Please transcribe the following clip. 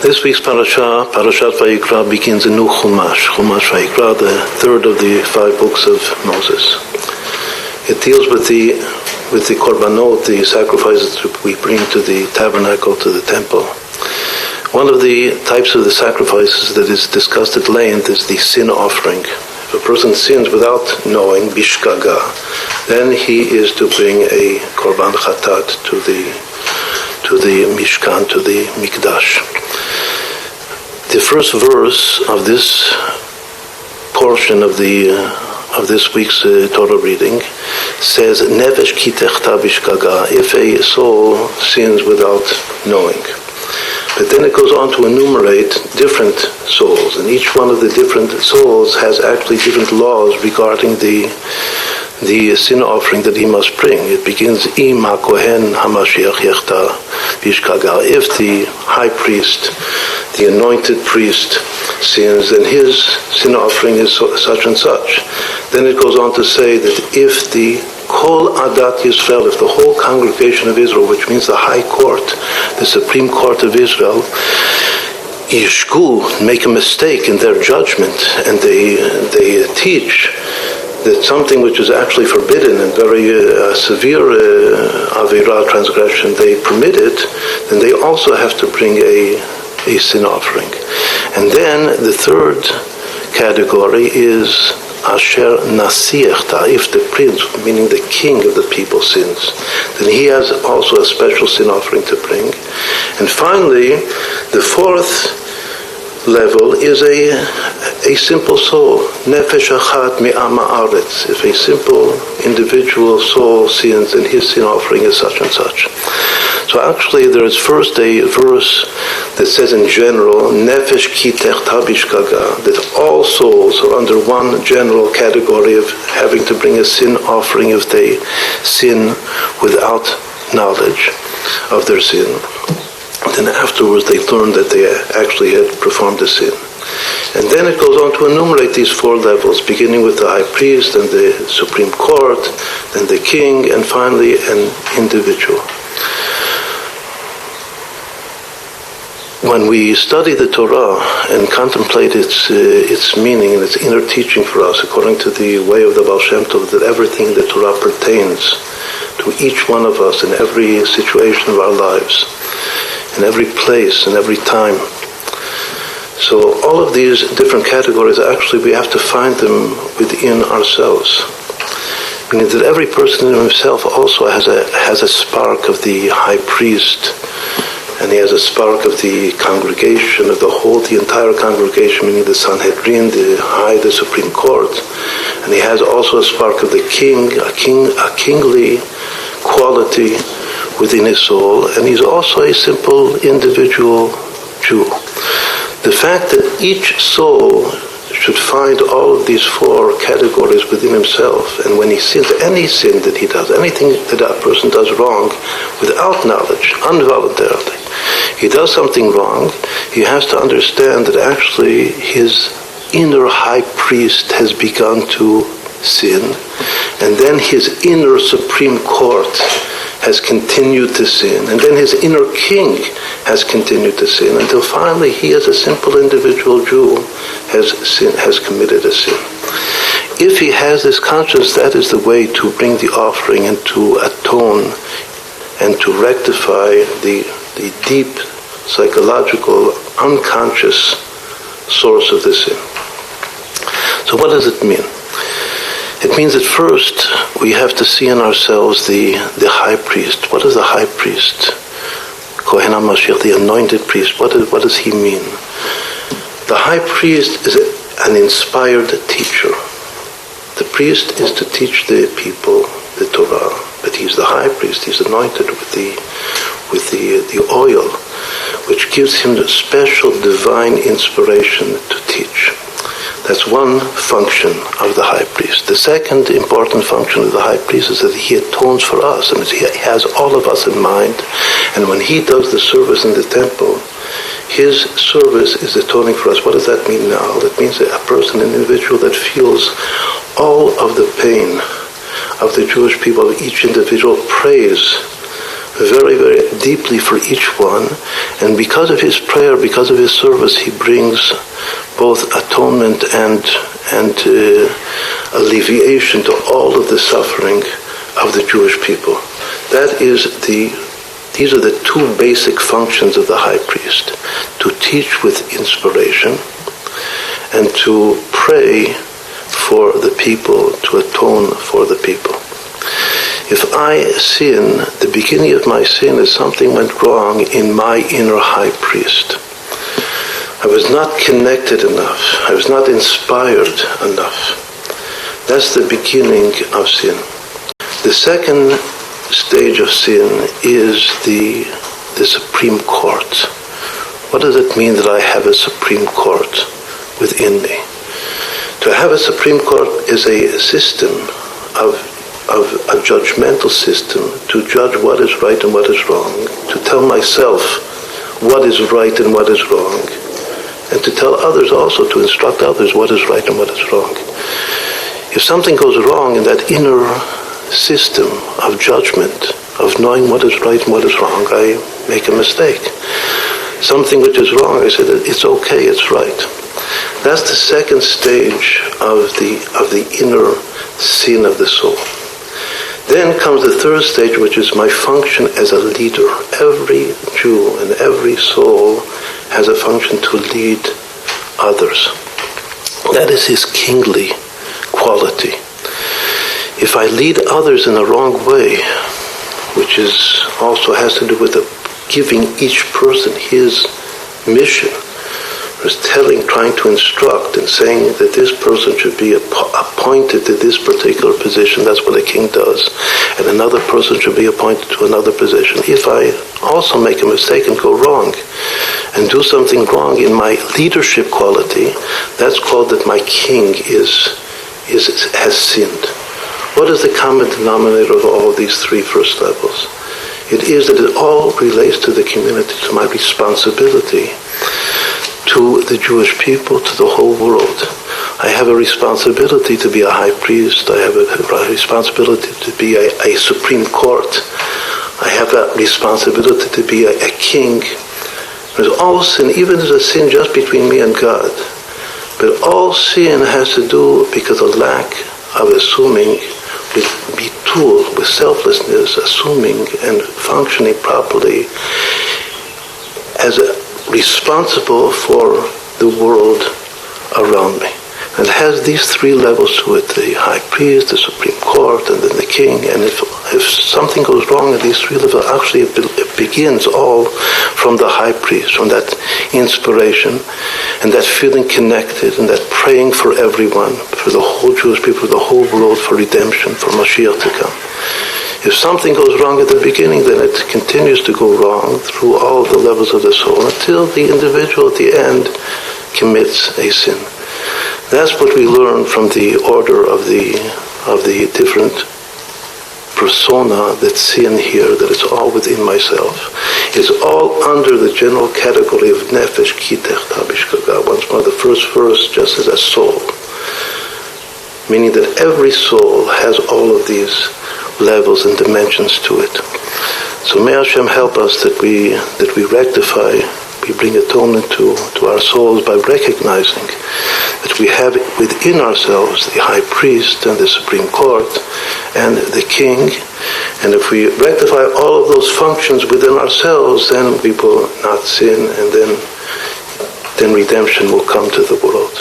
This week's Parshat Vayikra, begins a new Chumash Vayikra, the third of the 5 books of Moses. It deals with the korbanot, the sacrifices that we bring to the tabernacle, to the temple. One of the types of the sacrifices that is discussed at length is the sin offering. If a person sins without knowing, bishkaga, then he is to bring a korban chatat to the Mishkan, to the Mikdash. The first verse of this portion of this week's Torah reading says, "Nefesh ki techta bishkaga," if a soul sins without knowing. But then it goes on to enumerate different souls, and each one of the different souls has actually different laws regarding the sin offering that he must bring. It begins, Im ha-kohen ha-mashiach yechta bishkaga. If the high priest, the anointed priest, sins, then his sin offering is such and such. Then it goes on to say that if the Kol Adat Yisrael, if the whole congregation of Israel, which means the high court, the supreme court of Israel, Yishku, make a mistake in their judgment, and they teach that something which is actually forbidden and very severe avera, transgression, they permit it, then they also have to bring a sin offering. And then the third category is Asher Nasiachta, if the prince, meaning the king of the people, sins, then he has also a special sin offering to bring. And finally, the fourth level is a simple soul, Nefesh Achat Mi'ama Aretz. If a simple individual soul sins, then his sin offering is such and such. So actually there is first a verse that says in general, Nefesh ki techta bishkaga, that all souls are under one general category of having to bring a sin offering if they sin without knowledge of their sin. Then afterwards they learn that they actually had performed a sin. And then it goes on to enumerate these 4 levels, beginning with the high priest, and the supreme court, then the king, and finally an individual. When we study the Torah and contemplate its meaning and its inner teaching for us, according to the way of the Baal Shem Tov, that everything in the Torah pertains to each one of us in every situation of our lives, in every place, in every time. So all of these different categories, actually we have to find them within ourselves. Meaning that every person in himself also has a spark of the high priest, and he has a spark of the congregation, of the entire congregation, meaning the Sanhedrin, the supreme court. And he has also a spark of the king, a kingly quality within his soul, and he's also a simple individual Jew. The fact that each soul should find all of these 4 categories within himself, and when he sins, any sin that he does, anything that a person does wrong without knowledge, involuntarily, he does something wrong, he has to understand that actually his inner high priest has begun to sin, and then his inner supreme court has continued to sin, and then his inner king has continued to sin, until finally he, as a simple individual Jew, has committed a sin. If he has this conscience, that is the way to bring the offering and to atone and to rectify the deep psychological unconscious source of the sin. So what does it mean? It means that first we have to see in ourselves the high priest. What is the high priest? Kohen HaMashiach, the anointed priest. What does he mean? The high priest is an inspired teacher. The priest is to teach the people the Torah, but he's the high priest. He's anointed with the oil, which gives him the special divine inspiration to teach. That's one function of the high priest. The second important function of the high priest is that he atones for us, and he has all of us in mind. And when he does the service in the temple, his service is atoning for us. What does that mean now? That means that a person, an individual that feels all of the pain of the Jewish people, each individual prays very, very deeply for each one. And because of his prayer, because of his service, he brings both atonement and alleviation to all of the suffering of the Jewish people. These are the two basic functions of the high priest: to teach with inspiration and to pray for the people, to atone for the people. If I sin, the beginning of my sin is something went wrong in my inner high priest. I was not connected enough. I was not inspired enough. That's the beginning of sin. The second stage of sin is the Supreme Court. What does it mean that I have a Supreme Court within me? To have a Supreme Court is a system of a judgmental system to judge what is right and what is wrong, to tell myself what is right and what is wrong, and to tell others also, to instruct others what is right and what is wrong. If something goes wrong in that inner system of judgment, of knowing what is right and what is wrong, I make a mistake. Something which is wrong, I say that it's okay, it's right. That's the second stage of the inner sin of the soul. Then comes the third stage, which is my function as a leader. Every Jew and every soul has a function to lead others. That is his kingly quality. If I lead others in the wrong way, which is also has to do with giving each person his mission, trying to instruct and saying that this person should be appointed to this particular position, that's what a king does, and another person should be appointed to another position. If I also make a mistake and go wrong and do something wrong in my leadership quality, that's called that my king has sinned. What is the common denominator of all these three first levels? It is that it all relates to the community, to my responsibility to the Jewish people, to the whole world. I have a responsibility to be a high priest. I have a responsibility to be a supreme court. I have a responsibility to be a king. There's all sin, even there's a sin just between me and God. But all sin has to do because of lack of assuming, with bitul, with selflessness, assuming and functioning properly as responsible for the world around me. And it has these three levels to it: the high priest, the supreme court, and then the king. And if something goes wrong at these three levels, actually it begins all from the high priest, from that inspiration and that feeling connected and that praying for everyone, for the whole Jewish people, for the whole world, for redemption, for Mashiach to come. If something goes wrong at the beginning, then it continues to go wrong through all the levels of the soul until the individual at the end commits a sin. That's what we learn from the order of the different persona that sin here, that it's all within myself. It's all under the general category of nefesh kitech tabishkaga. Once more, the first verse just as a soul, meaning that every soul has all of these levels and dimensions to it. So may Hashem help us that we rectify, we bring atonement to our souls by recognizing that we have within ourselves the high priest and the supreme court and the king. And if we rectify all of those functions within ourselves, then we will not sin, and then redemption will come to the world.